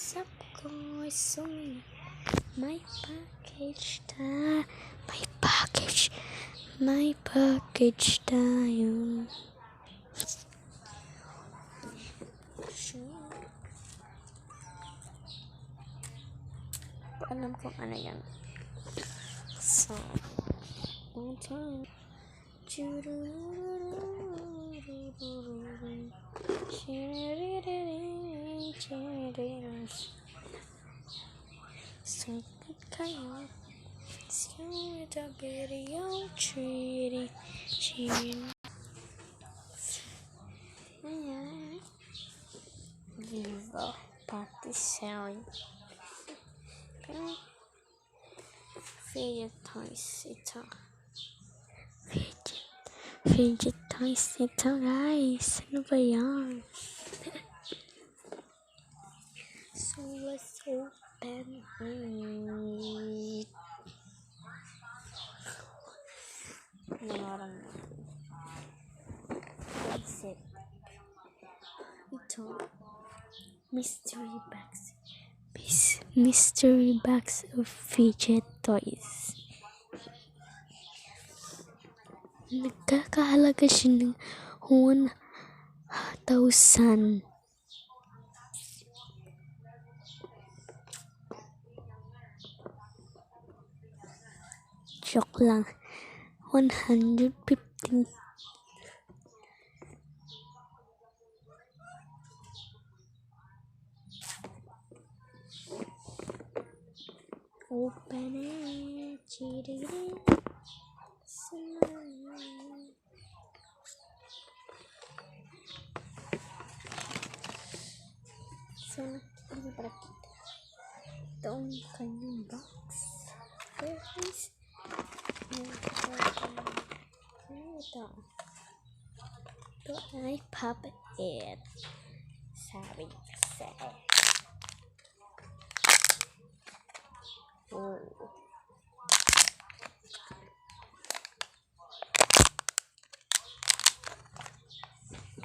What's up guys? So my package tayo. Alam kung ano yan. So, long time. Sungkit kayo. See the video treaty. Ayan. Viva Patisserie. Fidget toys ito. Fidget toys ito guys. Ano ba yan? So let's open it. Nalarang na. That's it. Ito. Mystery box of fidget toys. Nagkakahalaga siya ng 1,000. Joke lang. 115. Open it. So, hindi para kita. Ito ang kanyang box. Guys. Ito ay pop it. Sabi kasi. Oh.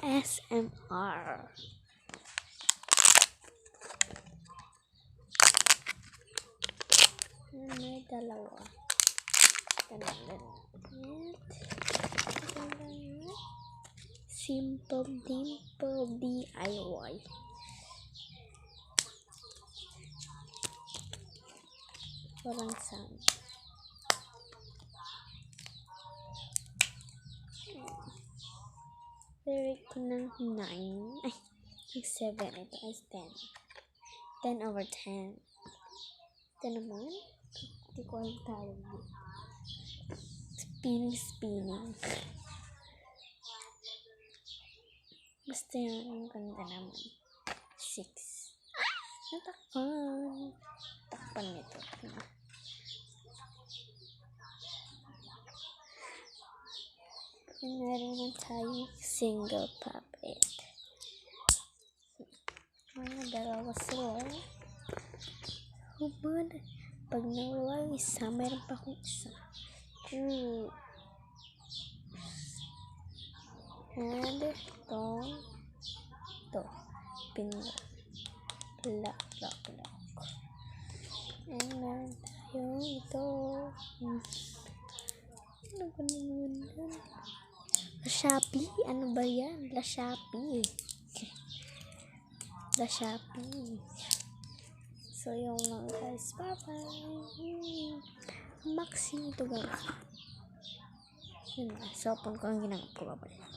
SMR. May dalawa. Simple Dimple DIY. Walang sound. Lyric ko ng 9. Ay, 7. Ito ay 10. 10 over 10. Ito naman. Hindi ko alam tawag dito. Spinning. Basta yan. Ang ganda naman. 6. Natakpan. Takpan nito. Meron naman tayong single pop it. May dalawa sila. Hubad. Pag nawala yung isa, mayroon pa akong isa. And ito. Lock. And meron tayong ito. Ano ba naman yan? Shopee? Ano ba yan? La Shopee. So, yung lang guys. Bye-bye. Maxi ito guys. Yun na. So, pag ang ginagawa ko, bye-bye.